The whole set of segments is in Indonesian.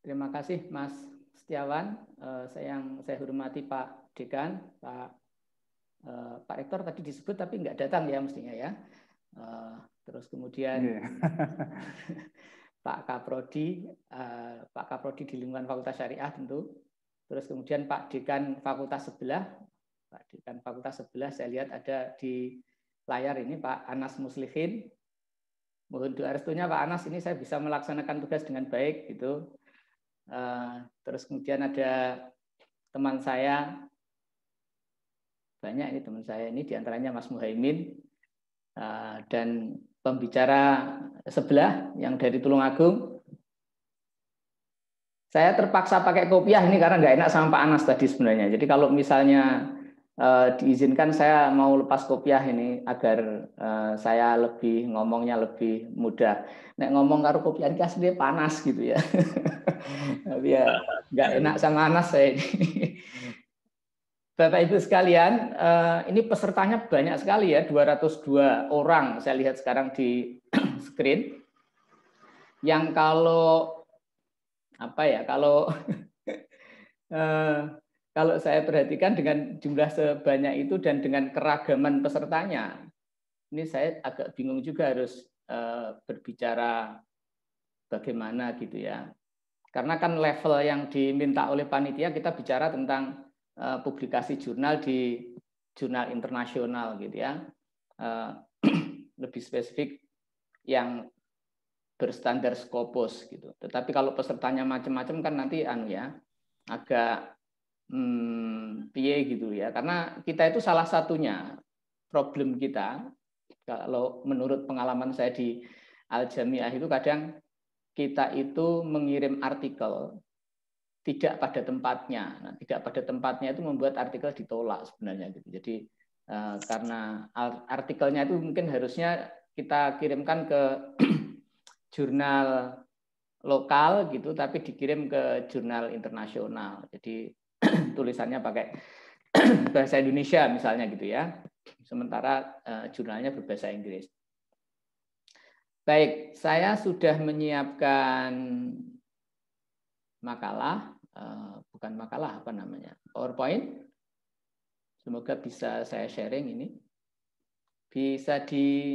Terima kasih Mas Setiawan. Saya hormati Pak Dekan, Pak Rektor tadi disebut tapi nggak datang ya mestinya ya. Terus kemudian Pak Kaprodi, Pak Kaprodi di lingkungan Fakultas Syariah tentu. Terus kemudian Pak Dekan Fakultas sebelah, Pak Dekan Fakultas sebelah saya lihat ada di layar ini Pak Anas Muslihin. Mohon doa restunya Pak Anas, ini saya bisa melaksanakan tugas dengan baik gitu. Terus kemudian ada teman saya, banyak ini teman saya ini diantaranya Mas Muhaimin dan pembicara sebelah yang dari Tulungagung. Saya terpaksa pakai kopiah ini karena nggak enak sama Pak Anas tadi sebenarnya. Jadi kalau misalnya diizinkan saya mau lepas kopiah ini agar saya ngomongnya lebih mudah. Nek ngomong karo kopiah ini aslinya panas gitu ya. Tapi ya nggak enak sama Anas saya ini. Bapak Ibu sekalian, ini pesertanya banyak sekali ya, 202 orang saya lihat sekarang di screen. Yang kalau saya perhatikan dengan jumlah sebanyak itu dan dengan keragaman pesertanya, ini saya agak bingung juga harus berbicara bagaimana gitu ya. Karena kan level yang diminta oleh panitia kita bicara tentang publikasi jurnal di jurnal internasional gitu ya. Lebih spesifik yang berstandar Scopus gitu. Tetapi kalau pesertanya macam-macam kan nanti agak piye gitu ya. Karena kita itu salah satunya problem kita kalau menurut pengalaman saya di Al-Jamiah itu kadang kita itu mengirim artikel tidak pada tempatnya. Nah, tidak pada tempatnya itu membuat artikel ditolak sebenarnya gitu. Jadi karena artikelnya itu mungkin harusnya kita kirimkan ke jurnal lokal gitu, tapi dikirim ke jurnal internasional. Jadi tulisannya pakai bahasa Indonesia misalnya gitu ya. Sementara jurnalnya berbahasa Inggris. Baik, saya sudah menyiapkan makalah, bukan makalah, apa namanya, PowerPoint. Semoga bisa saya sharing ini. Bisa di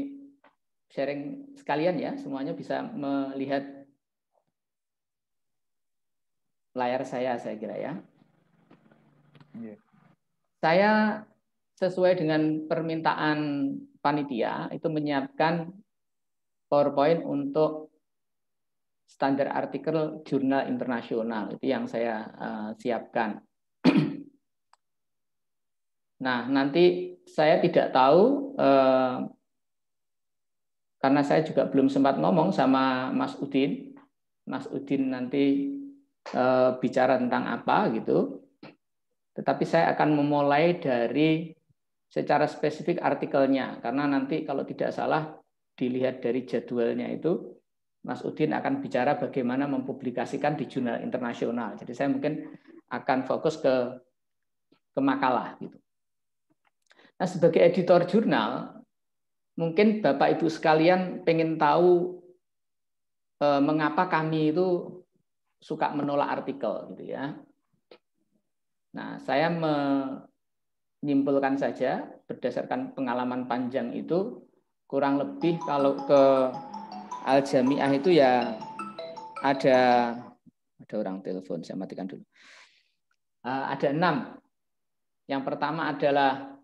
sharing sekalian ya, semuanya bisa melihat layar saya kira ya. Saya sesuai dengan permintaan panitia itu menyiapkan PowerPoint untuk standar artikel jurnal internasional, itu yang saya siapkan. Nah, nanti saya tidak tahu karena saya juga belum sempat ngomong sama Mas Udin. Mas Udin nanti bicara tentang apa gitu. Tetapi saya akan memulai dari secara spesifik artikelnya karena nanti kalau tidak salah dilihat dari jadwalnya itu Mas Udin akan bicara bagaimana mempublikasikan di jurnal internasional. Jadi saya mungkin akan fokus ke makalah gitu. Nah, sebagai editor jurnal, mungkin Bapak Ibu sekalian pengen tahu mengapa kami itu suka menolak artikel gitu ya. Nah, saya menyimpulkan saja berdasarkan pengalaman panjang itu kurang lebih kalau ke Al-Jamiah itu ya ada orang telepon, saya matikan dulu. Ada 6. Yang pertama adalah,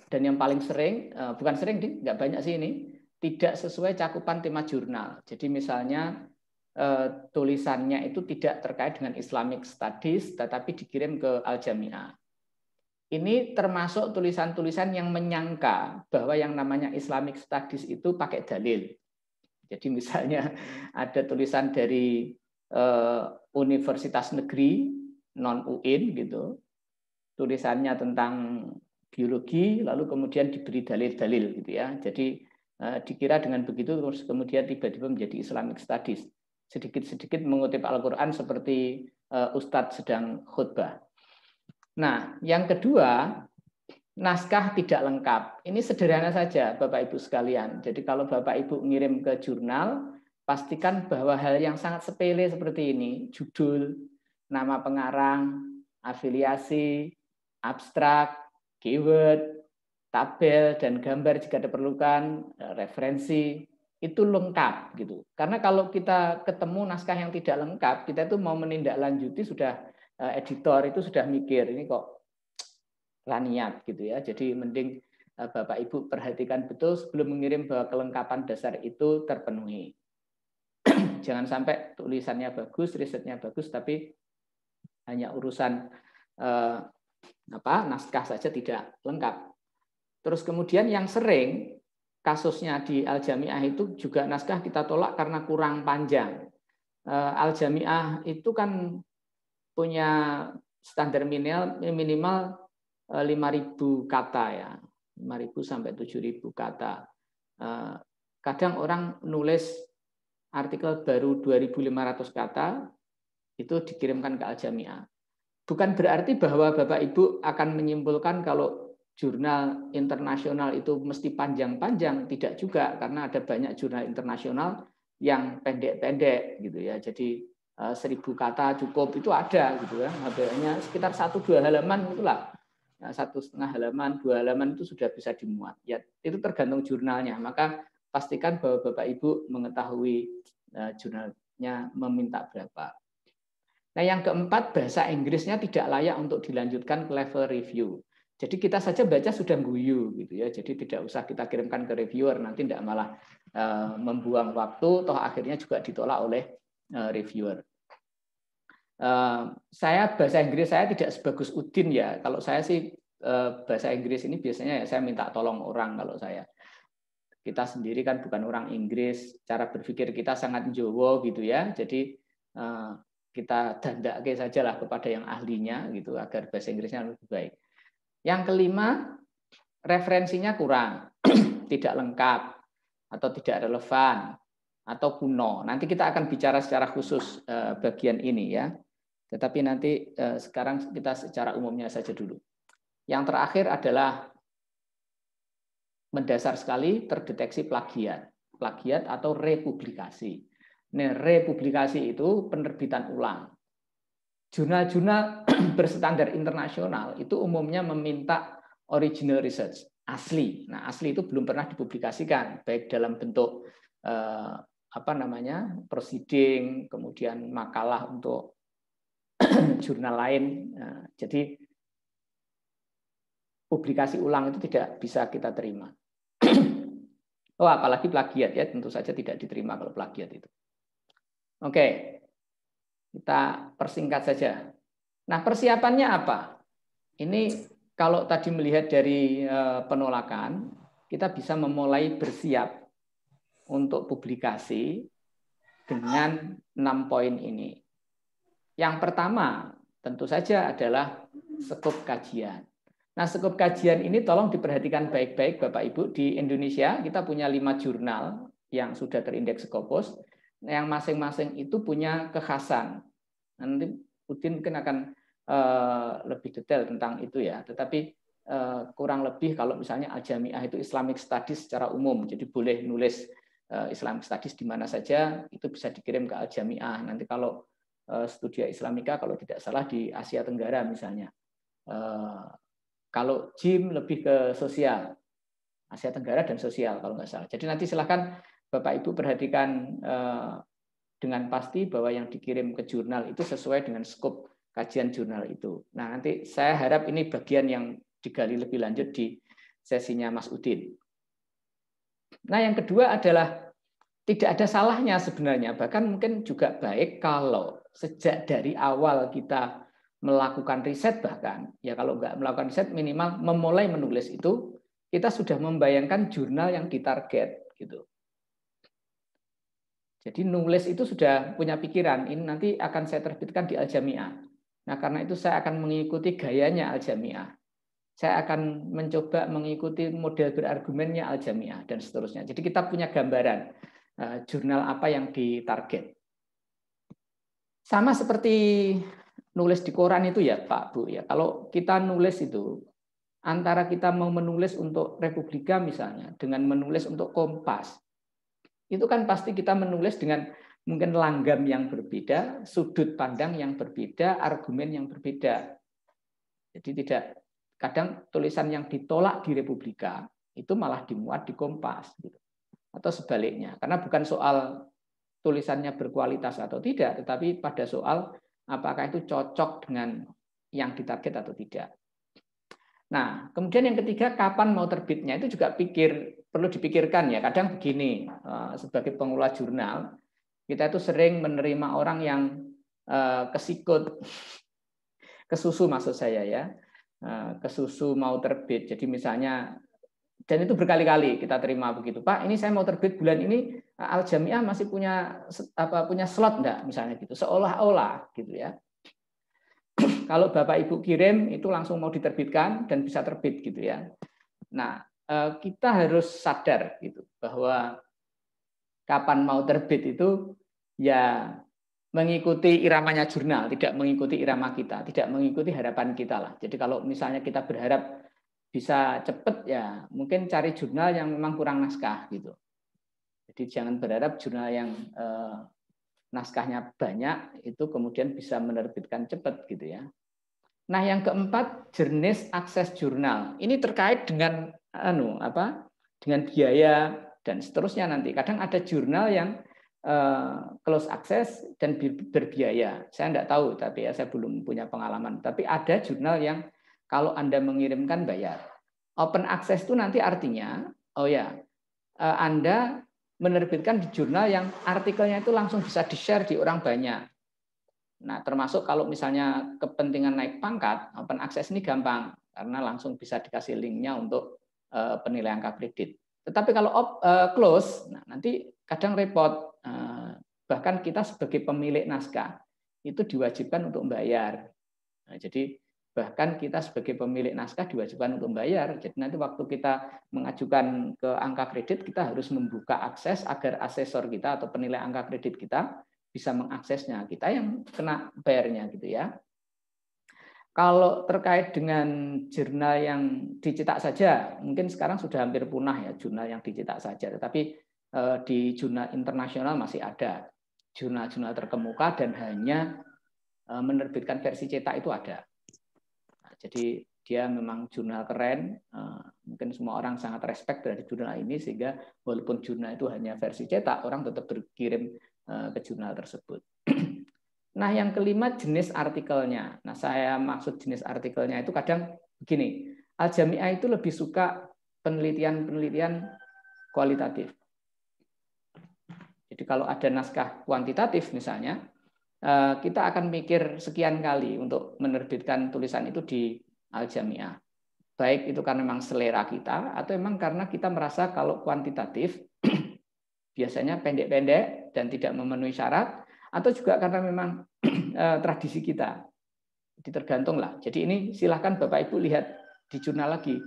dan yang paling sering, bukan sering, nggak banyak sih ini, tidak sesuai cakupan tema jurnal. Jadi misalnya tulisannya itu tidak terkait dengan Islamic Studies, tetapi dikirim ke Al-Jamiah. Ini termasuk tulisan-tulisan yang menyangka bahwa yang namanya Islamic Studies itu pakai dalil. Jadi misalnya ada tulisan dari universitas negeri non UIN gitu, tulisannya tentang biologi, lalu kemudian diberi dalil-dalil gitu ya. Jadi dikira dengan begitu terus kemudian tiba-tiba menjadi Islamic Studies. Sedikit-sedikit mengutip Al-Quran seperti Ustadz sedang khutbah. Nah, yang kedua, naskah tidak lengkap. Ini sederhana saja Bapak Ibu sekalian. Jadi kalau Bapak Ibu ngirim ke jurnal, pastikan bahwa hal yang sangat sepele seperti ini, judul, nama pengarang, afiliasi, abstrak, keyword, tabel, dan gambar jika diperlukan, referensi, itu lengkap gitu. Karena kalau kita ketemu naskah yang tidak lengkap, kita itu mau menindaklanjuti sudah editor itu sudah mikir ini kok laniat gitu ya. Jadi mending Bapak Ibu perhatikan betul sebelum mengirim bahwa kelengkapan dasar itu terpenuhi. Jangan sampai tulisannya bagus, risetnya bagus, tapi hanya urusan naskah saja tidak lengkap. Terus kemudian yang sering kasusnya di Al-Jami'ah itu juga naskah kita tolak karena kurang panjang. Al-Jami'ah itu kan punya standar minimal 5.000 kata ya, 5.000 sampai 7.000 kata. Kadang orang nulis artikel baru 2.500 kata itu dikirimkan ke Al-Jami'ah. Bukan berarti bahwa Bapak Ibu akan menyimpulkan kalau jurnal internasional itu mesti panjang-panjang, tidak juga, karena ada banyak jurnal internasional yang pendek-pendek gitu ya. Jadi 1.000 kata cukup, itu ada gitu ya. Hanya sekitar 1-2 halaman itulah. 1,5 halaman, 2 halaman itu sudah bisa dimuat. Ya, itu tergantung jurnalnya. Maka pastikan bahwa Bapak Ibu mengetahui jurnalnya meminta berapa. Nah, yang keempat, bahasa Inggrisnya tidak layak untuk dilanjutkan ke level review. Jadi kita saja baca sudah guyu gitu ya. Jadi tidak usah kita kirimkan ke reviewer, nanti tidak malah membuang waktu, toh akhirnya juga ditolak oleh reviewer. Saya bahasa Inggris saya tidak sebagus Udin ya. Kalau saya sih bahasa Inggris ini biasanya ya saya minta tolong orang kalau saya. Kita sendiri kan bukan orang Inggris, cara berpikir kita sangat Jawa gitu ya. Jadi kita dandake sajalah kepada yang ahlinya gitu agar bahasa Inggrisnya lebih baik. Yang kelima, referensinya kurang, tidak lengkap, atau tidak relevan, atau kuno. Nanti kita akan bicara secara khusus bagian ini ya. Tetapi nanti sekarang kita secara umumnya saja dulu. Yang terakhir adalah mendasar sekali terdeteksi plagiat. Plagiat atau republikasi. Nah, republikasi itu penerbitan ulang. Jurnal-jurnal berstandar internasional itu umumnya meminta original research, asli. Nah, asli itu belum pernah dipublikasikan, baik dalam bentuk proceeding, kemudian makalah untuk jurnal lain. Jadi publikasi ulang itu tidak bisa kita terima. Oh, apalagi plagiat ya, tentu saja tidak diterima kalau plagiat itu. Oke. Kita persingkat saja. Nah, persiapannya apa? Ini kalau tadi melihat dari penolakan, kita bisa memulai bersiap untuk publikasi dengan 6 poin ini. Yang pertama, tentu saja adalah skop kajian. Nah, skop kajian ini tolong diperhatikan baik-baik Bapak Ibu. Di Indonesia kita punya 5 jurnal yang sudah terindeks Scopus, yang masing-masing itu punya kekhasan. Nanti Udin mungkin akan lebih detail tentang itu ya. Tetapi kurang lebih kalau misalnya Al-Jami'ah itu Islamic Studies secara umum, jadi boleh nulis Islamic Studies di mana saja, itu bisa dikirim ke Al-Jami'ah. Nanti kalau Studia Islamika kalau tidak salah di Asia Tenggara misalnya. Kalau JIM lebih ke sosial, Asia Tenggara dan sosial kalau nggak salah. Jadi nanti silakan Bapak Ibu perhatikan dengan pasti bahwa yang dikirim ke jurnal itu sesuai dengan skop kajian jurnal itu. Nah, nanti saya harap ini bagian yang digali lebih lanjut di sesinya Mas Udin. Nah, yang kedua adalah tidak ada salahnya sebenarnya, bahkan mungkin juga baik kalau sejak dari awal kita melakukan riset, bahkan ya kalau nggak melakukan riset minimal memulai menulis itu, kita sudah membayangkan jurnal yang ditarget gitu. Jadi nulis itu sudah punya pikiran, ini nanti akan saya terbitkan di Al-Jami'ah. Nah, karena itu saya akan mengikuti gayanya Al-Jami'ah. Saya akan mencoba mengikuti model berargumennya Al-Jami'ah dan seterusnya. Jadi kita punya gambaran jurnal apa yang ditarget. Sama seperti nulis di koran itu ya Pak Bu ya. Kalau kita nulis itu antara kita mau menulis untuk Republika misalnya dengan menulis untuk Kompas, itu kan pasti kita menulis dengan mungkin langgam yang berbeda, sudut pandang yang berbeda, argumen yang berbeda. Jadi tidak, kadang tulisan yang ditolak di Republika itu malah dimuat di Kompas gitu. Atau sebaliknya, karena bukan soal tulisannya berkualitas atau tidak, tetapi pada soal apakah itu cocok dengan yang ditarget atau tidak. Nah, kemudian yang ketiga, kapan mau terbitnya itu juga perlu dipikirkan ya. Kadang begini, sebagai pengelola jurnal, kita itu sering menerima orang yang kesikut, kesusu maksud saya ya, kesusu mau terbit. Jadi misalnya, dan itu berkali-kali kita terima begitu, Pak, ini saya mau terbit bulan ini, Al Jamiah masih punya slot enggak, misalnya gitu, seolah-olah gitu ya. Kalau Bapak Ibu kirim itu langsung mau diterbitkan dan bisa terbit gitu ya. Nah, kita harus sadar gitu bahwa kapan mau terbit itu ya mengikuti iramanya jurnal, tidak mengikuti irama kita, tidak mengikuti harapan kita lah. Jadi kalau misalnya kita berharap bisa cepat ya mungkin cari jurnal yang memang kurang naskah gitu. Jadi jangan berharap jurnal yang naskahnya banyak itu kemudian bisa menerbitkan cepat gitu ya. Nah, yang keempat, jenis akses jurnal. Ini terkait dengan dengan biaya dan seterusnya nanti. Kadang ada jurnal yang close access dan berbiaya. Saya tidak tahu, tapi ya saya belum punya pengalaman. Tapi ada jurnal yang kalau Anda mengirimkan bayar. Open access itu nanti artinya, Anda menerbitkan di jurnal yang artikelnya itu langsung bisa di-share di orang banyak. Nah, termasuk kalau misalnya kepentingan naik pangkat, open access ini gampang karena langsung bisa dikasih linknya untuk penilaian angka kredit. Tetapi kalau close, nah nanti kadang repot. Bahkan kita sebagai pemilik naskah itu diwajibkan untuk membayar. Nah, jadi bahkan kita sebagai pemilik naskah diwajibkan untuk membayar. Jadi nanti waktu kita mengajukan ke angka kredit, kita harus membuka akses agar asesor kita atau penilai angka kredit kita bisa mengaksesnya, kita yang kena bayarnya gitu ya. Kalau terkait dengan jurnal yang dicetak saja, mungkin sekarang sudah hampir punah ya jurnal yang dicetak saja, tetapi di jurnal internasional masih ada jurnal-jurnal terkemuka dan hanya menerbitkan versi cetak itu ada. Nah, jadi dia memang jurnal keren, mungkin semua orang sangat respect dari jurnal ini sehingga walaupun jurnal itu hanya versi cetak, orang tetap berkirim ke jurnal tersebut. Nah, yang kelima jenis artikelnya. Nah, saya maksud jenis artikelnya itu kadang begini, Al Jamiah itu lebih suka penelitian-penelitian kualitatif. Jadi kalau ada naskah kuantitatif misalnya, kita akan mikir sekian kali untuk menerbitkan tulisan itu di Al Jamiah. Baik itu karena memang selera kita, atau memang karena kita merasa kalau kuantitatif biasanya pendek-pendek dan tidak memenuhi syarat, atau juga karena memang tradisi kita. Jadi tergantung lah. Jadi ini silahkan Bapak Ibu lihat di jurnal lagi.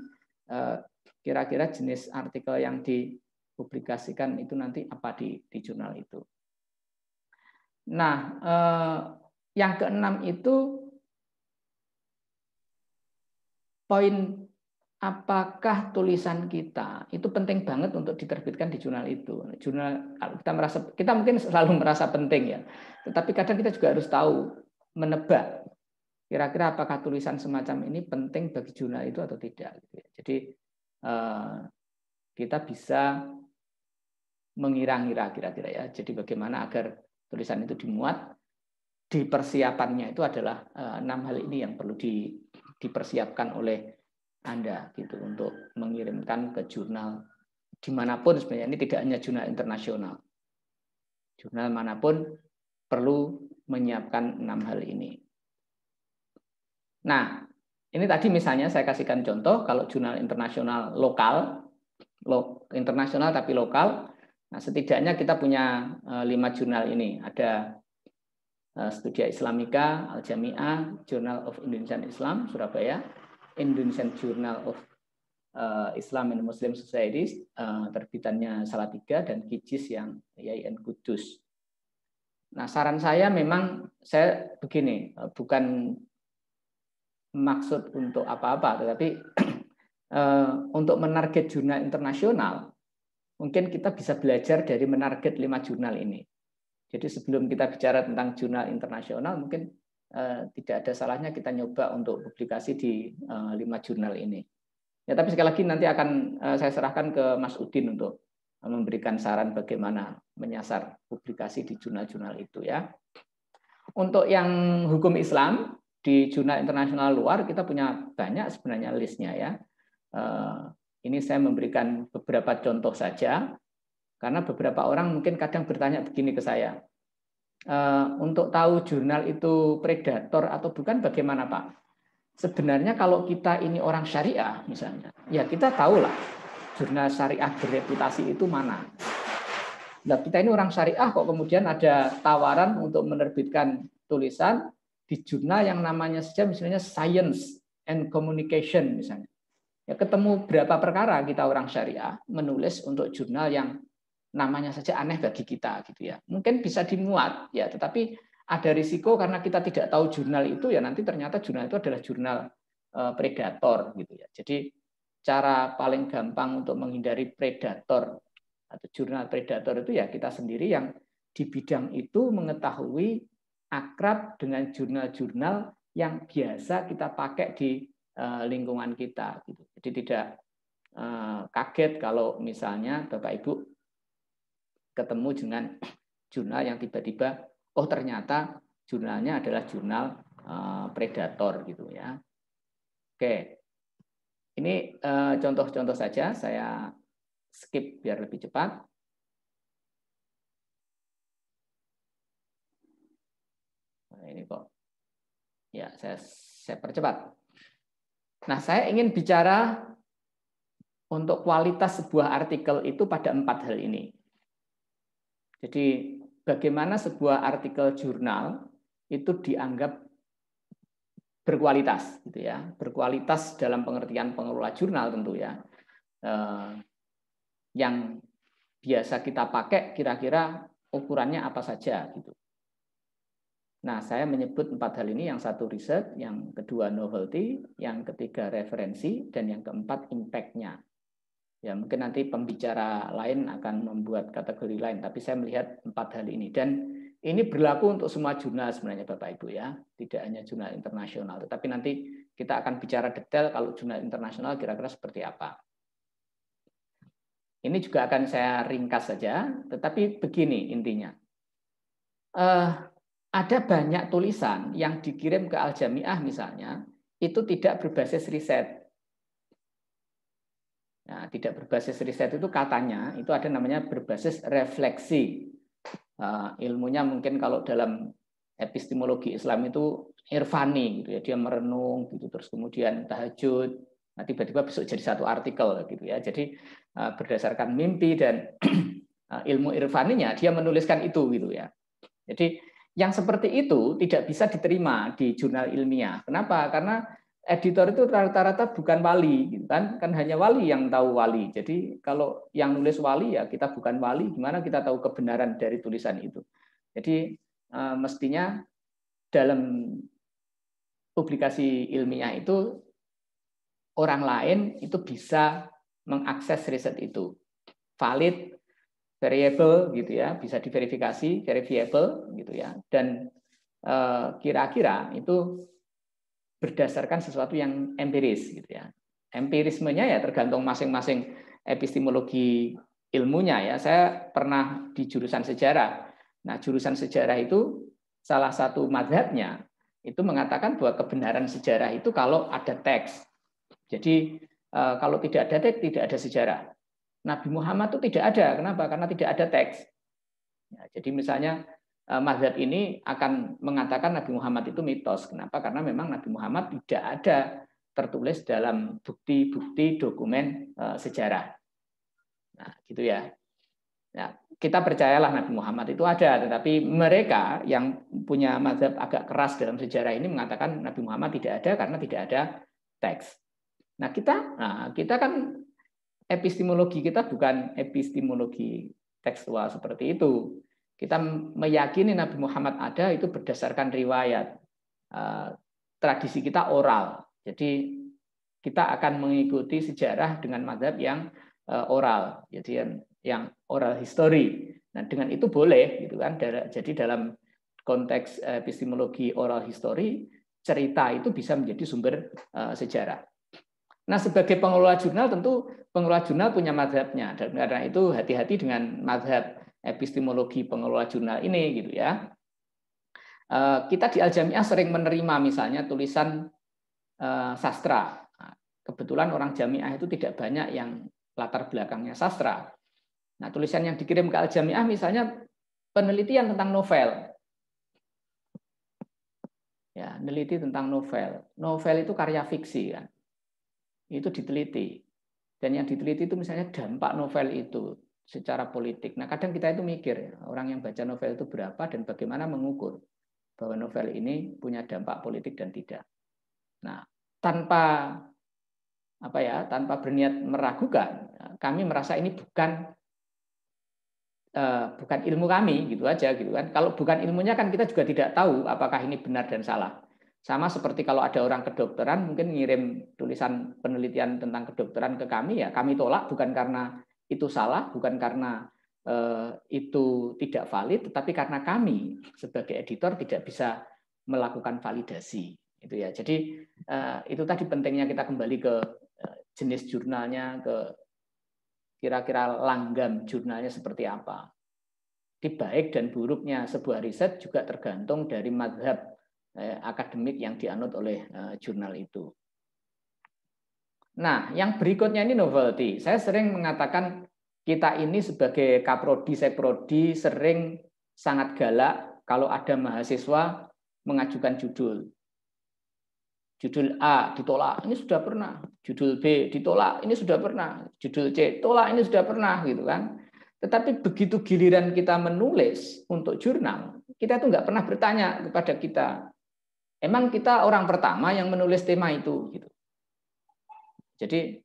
Kira-kira jenis artikel yang dipublikasikan itu nanti apa di jurnal itu. Nah, yang keenam itu poin apakah tulisan kita itu penting banget untuk diterbitkan di jurnal itu. Jurnal kita mungkin selalu merasa penting ya, tetapi kadang kita juga harus tahu menebak kira-kira apakah tulisan semacam ini penting bagi jurnal itu atau tidak. Jadi kita bisa mengira-ngira kira-kira ya. Jadi bagaimana agar tulisan itu dimuat, di persiapannya itu adalah 6 hal ini yang perlu dipersiapkan oleh Anda gitu untuk mengirimkan ke jurnal dimanapun sebenarnya. Ini tidak hanya jurnal internasional. Jurnal manapun perlu menyiapkan 6 hal ini. Nah, ini tadi misalnya saya kasihkan contoh kalau jurnal internasional lokal, internasional tapi lokal. Nah, setidaknya kita punya 5 jurnal ini. Ada Studia Islamika, Al Jamiah, Journal of Indonesian Islam, Surabaya, Indonesian Journal of Islam and Muslim Societies, terbitannya Salatiga, dan Kijis yang IAIN Kudus. Nah, saran saya memang, saya begini, bukan maksud untuk apa-apa, tetapi untuk menarget jurnal internasional, mungkin kita bisa belajar dari menarget 5 jurnal ini. Jadi sebelum kita bicara tentang jurnal internasional, mungkin tidak ada salahnya kita nyoba untuk publikasi di 5 jurnal ini. Ya, tapi sekali lagi nanti akan saya serahkan ke Mas Udin untuk memberikan saran bagaimana menyasar publikasi di jurnal-jurnal itu ya. Untuk yang hukum Islam di jurnal internasional luar kita punya banyak sebenarnya listnya ya. Ini saya memberikan beberapa contoh saja karena beberapa orang mungkin kadang bertanya begini ke saya. Untuk tahu jurnal itu predator atau bukan bagaimana Pak? Sebenarnya kalau kita ini orang syariah misalnya, ya kita tahulah jurnal syariah bereputasi itu mana. Nah, kita ini orang syariah kok kemudian ada tawaran untuk menerbitkan tulisan di jurnal yang namanya saja misalnya Science and Communication misalnya. Ya, ketemu berapa perkara kita orang syariah menulis untuk jurnal yang namanya saja aneh bagi kita gitu ya. Mungkin bisa dimuat ya, tetapi ada risiko karena kita tidak tahu jurnal itu ya nanti ternyata jurnal itu adalah jurnal predator gitu ya. Jadi cara paling gampang untuk menghindari predator atau jurnal predator itu ya kita sendiri yang di bidang itu mengetahui akrab dengan jurnal-jurnal yang biasa kita pakai di lingkungan kita gitu. Jadi tidak kaget kalau misalnya Bapak Ibu ketemu dengan jurnal yang tiba-tiba oh ternyata jurnalnya adalah jurnal predator gitu ya. Oke. Ini contoh-contoh saja, saya skip biar lebih cepat. Nah, ini kok. Ya, saya percepat. Nah, saya ingin bicara untuk kualitas sebuah artikel itu pada 4 hal ini. Jadi bagaimana sebuah artikel jurnal itu dianggap berkualitas gitu ya. Berkualitas dalam pengertian pengelola jurnal tentu ya. Yang biasa kita pakai kira-kira ukurannya apa saja gitu. Nah, saya menyebut 4 hal ini, yang satu riset, yang kedua novelty, yang ketiga referensi, dan yang keempat impact-nya. Ya, mungkin nanti pembicara lain akan membuat kategori lain, tapi saya melihat 4 hal ini. Dan ini berlaku untuk semua jurnal sebenarnya Bapak Ibu ya, tidak hanya jurnal internasional. Tetapi nanti kita akan bicara detail kalau jurnal internasional kira-kira seperti apa. Ini juga akan saya ringkas saja, tetapi begini intinya. Ada banyak tulisan yang dikirim ke Al-Jami'ah misalnya, itu tidak berbasis riset. Nah, tidak berbasis riset itu katanya itu ada namanya berbasis refleksi. Ilmunya mungkin kalau dalam epistemologi Islam itu irfani gitu ya, dia merenung gitu terus kemudian tahajud, nah tiba-tiba besok jadi satu artikel gitu ya. Jadi berdasarkan mimpi dan ilmu irfaninya dia menuliskan itu gitu ya. Jadi yang seperti itu tidak bisa diterima di jurnal ilmiah. Kenapa? Karena editor itu rata-rata bukan wali, gitu kan hanya wali yang tahu wali. Jadi kalau yang nulis wali ya kita bukan wali, gimana kita tahu kebenaran dari tulisan itu? Jadi mestinya dalam publikasi ilmiah itu orang lain itu bisa mengakses riset itu, valid, variable gitu ya, bisa diverifikasi, verifiable gitu ya, dan kira-kira itu berdasarkan sesuatu yang empiris gitu ya. Empirismenya ya tergantung masing-masing epistemologi ilmunya ya. Saya pernah di jurusan sejarah. Nah, jurusan sejarah itu salah satu mazhabnya itu mengatakan bahwa kebenaran sejarah itu kalau ada teks. Jadi kalau tidak ada teks tidak ada sejarah. Nabi Muhammad itu tidak ada. Kenapa? Karena tidak ada teks. Ya, jadi misalnya mazhab ini akan mengatakan Nabi Muhammad itu mitos. Kenapa? Karena memang Nabi Muhammad tidak ada tertulis dalam bukti-bukti dokumen sejarah. Nah, gitu ya. Nah, kita percayalah Nabi Muhammad itu ada, tetapi mereka yang punya mazhab agak keras dalam sejarah ini mengatakan Nabi Muhammad tidak ada karena tidak ada teks. Nah, kita kan epistemologi kita bukan epistemologi tekstual seperti itu. Kita meyakini Nabi Muhammad ada itu berdasarkan riwayat. Tradisi kita oral. Jadi kita akan mengikuti sejarah dengan mazhab yang oral. Jadi yang oral history. Nah, dengan itu boleh gitu kan. Jadi dalam konteks epistemologi oral history, cerita itu bisa menjadi sumber sejarah. Nah, sebagai pengelola jurnal tentu pengelola jurnal punya mazhabnya, dan karena itu hati-hati dengan mazhab epistemologi pengelola jurnal ini gitu ya. Kita di Al-Jami'ah sering menerima misalnya tulisan sastra. Kebetulan orang Jami'ah itu tidak banyak yang latar belakangnya sastra. Nah, tulisan yang dikirim ke Al-Jami'ah misalnya penelitian tentang novel. Ya, meneliti tentang novel. Novel itu karya fiksi kan. Itu diteliti. Dan yang diteliti itu misalnya dampak novel itu secara politik. Nah, kadang kita itu mikir ya, orang yang baca novel itu berapa dan bagaimana mengukur bahwa novel ini punya dampak politik dan tidak. Nah, tanpa berniat meragukan, kami merasa ini bukan ilmu kami gitu aja gitu kan. Kalau bukan ilmunya kan kita juga tidak tahu apakah ini benar dan salah. Sama seperti kalau ada orang kedokteran mungkin ngirim tulisan penelitian tentang kedokteran ke kami, ya kami tolak bukan karena itu salah, bukan karena itu tidak valid, tetapi karena kami sebagai editor tidak bisa melakukan validasi itu ya. Jadi itu tadi pentingnya kita kembali ke jenis jurnalnya, ke kira-kira langgam jurnalnya seperti apa. Di baik dan buruknya sebuah riset juga tergantung dari mazhab akademik yang dianut oleh jurnal itu. Nah, yang berikutnya ini novelty. Saya sering mengatakan kita ini sebagai kaprodi, seprodi sering sangat galak kalau ada mahasiswa mengajukan judul. Judul A ditolak, ini sudah pernah. Judul B ditolak, ini sudah pernah. Judul C tolak, ini sudah pernah, gitu kan. Tetapi begitu giliran kita menulis untuk jurnal, kita tuh nggak pernah bertanya kepada kita, emang kita orang pertama yang menulis tema itu, gitu. Jadi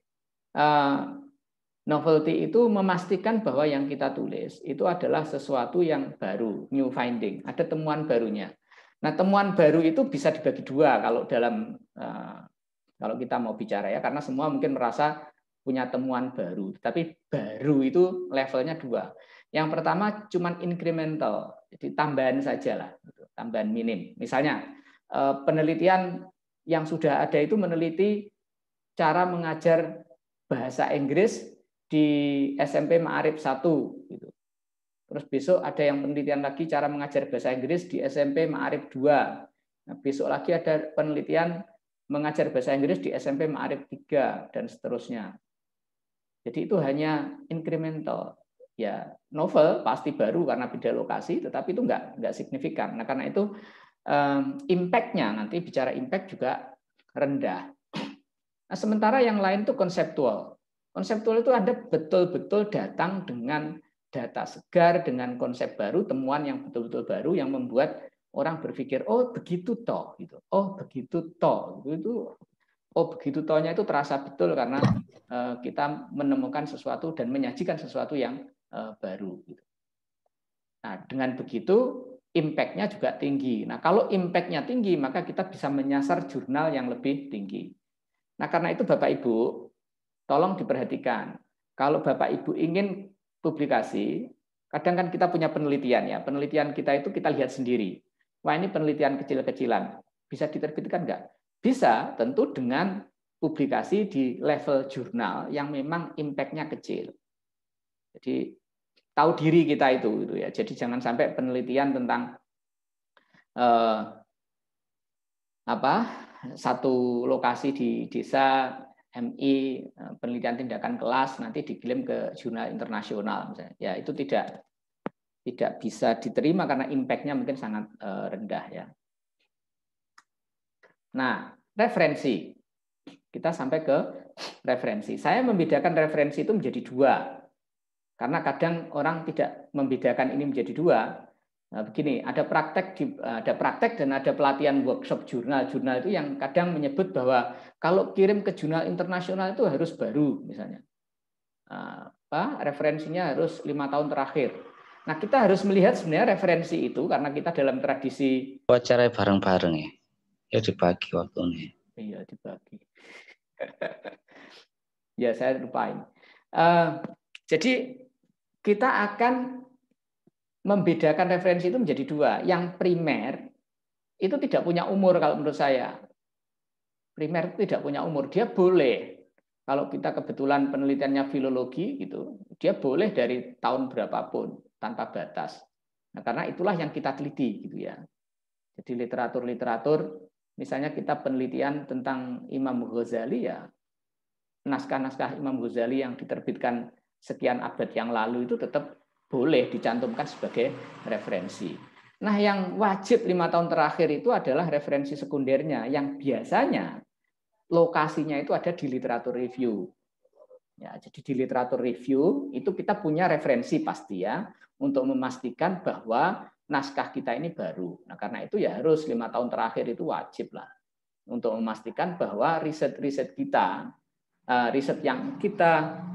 novelty itu memastikan bahwa yang kita tulis itu adalah sesuatu yang baru, new finding, ada temuan barunya. Nah, temuan baru itu bisa dibagi dua kalau kita mau bicara ya, karena semua mungkin merasa punya temuan baru, tapi baru itu levelnya dua. Yang pertama cuman incremental, jadi tambahan saja lah, tambahan minim. Misalnya penelitian yang sudah ada itu meneliti cara mengajar bahasa Inggris di SMP Ma'arif 1 gitu. Terus besok ada yang penelitian lagi cara mengajar bahasa Inggris di SMP Ma'arif 2. Nah, besok lagi ada penelitian mengajar bahasa Inggris di SMP Ma'arif 3 dan seterusnya. Jadi itu hanya incremental. Ya, novel pasti baru karena beda lokasi, tetapi itu enggak signifikan. Nah, karena itu impact-nya, nanti bicara impact juga rendah. Nah, sementara yang lain itu konseptual. Konseptual itu Anda betul-betul datang dengan data segar, dengan konsep baru, temuan yang betul-betul baru yang membuat orang berpikir, oh begitu toh, gitu. Oh begitu toh, begitu tohnya itu terasa betul karena kita menemukan sesuatu dan menyajikan sesuatu yang baru. Gitu. Nah, dengan begitu impact-nya juga tinggi. Nah, kalau impact-nya tinggi, maka kita bisa menyasar jurnal yang lebih tinggi. Nah, karena itu Bapak Ibu, tolong diperhatikan. Kalau Bapak Ibu ingin publikasi, kadang kan kita punya penelitian ya. Penelitian kita itu kita lihat sendiri. Wah, ini penelitian kecil-kecilan. Bisa diterbitkan enggak? Bisa, tentu dengan publikasi di level jurnal yang memang impact-nya kecil. Jadi tahu diri kita itu gitu ya. Jadi jangan sampai penelitian tentang satu lokasi di desa MI, penelitian tindakan kelas nanti dikirim ke jurnal internasional misalnya. Ya itu tidak bisa diterima karena impact-nya mungkin sangat rendah ya. Nah, referensi. Kita sampai ke referensi. Saya membedakan referensi itu menjadi dua. Karena kadang orang tidak membedakan ini menjadi dua. Nah, begini, ada praktek dan ada pelatihan workshop jurnal. Jurnal itu yang kadang menyebut bahwa kalau kirim ke jurnal internasional itu harus baru, misalnya. Referensinya harus 5 tahun terakhir. Nah, kita harus melihat sebenarnya referensi itu karena kita dalam tradisi acara bareng-bareng ya. Ya dibagi waktunya. Iya, dibagi. Ya, saya lupain. Jadi kita akan membedakan referensi itu menjadi dua. Yang primer itu tidak punya umur kalau menurut saya. Primer itu tidak punya umur. Dia boleh, kalau kita kebetulan penelitiannya filologi gitu, dia boleh dari tahun berapapun tanpa batas. Nah, karena itulah yang kita teliti gitu ya. Jadi literatur, misalnya kita penelitian tentang Imam Ghazali ya, naskah-naskah Imam Ghazali yang diterbitkan sekian abad yang lalu itu tetap boleh dicantumkan sebagai referensi. Nah, yang wajib 5 tahun terakhir itu adalah referensi sekundernya yang biasanya lokasinya itu ada di literatur review. Ya, jadi di literatur review itu kita punya referensi pasti ya untuk memastikan bahwa naskah kita ini baru. Nah, karena itu ya harus 5 tahun terakhir itu wajib lah untuk memastikan bahwa riset-riset kita, riset yang kita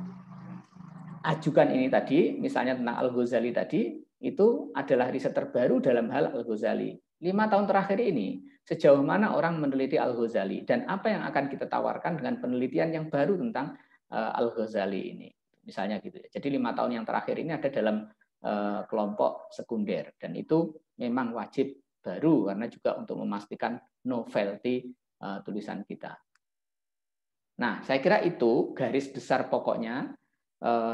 ajukan ini tadi, misalnya tentang Al-Ghazali tadi, itu adalah riset terbaru dalam hal Al-Ghazali. 5 tahun terakhir ini, sejauh mana orang meneliti Al-Ghazali dan apa yang akan kita tawarkan dengan penelitian yang baru tentang Al-Ghazali ini. Misalnya gitu ya. Jadi 5 tahun yang terakhir ini ada dalam kelompok sekunder dan itu memang wajib baru karena juga untuk memastikan novelty tulisan kita. Nah, saya kira itu garis besar pokoknya.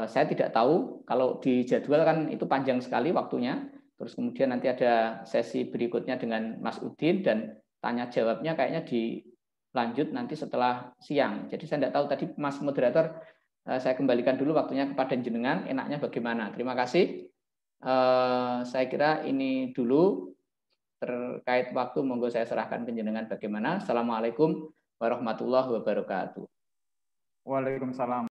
Saya tidak tahu kalau di jadwal kan itu panjang sekali waktunya. Terus kemudian nanti ada sesi berikutnya dengan Mas Udin dan tanya jawabnya kayaknya dilanjut nanti setelah siang. Jadi saya tidak tahu tadi Mas moderator, saya kembalikan dulu waktunya kepada jenengan. Enaknya bagaimana? Terima kasih. Saya kira ini dulu terkait waktu. Monggo saya serahkan ke jenengan bagaimana. Assalamualaikum warahmatullahi wabarakatuh. Waalaikumsalam.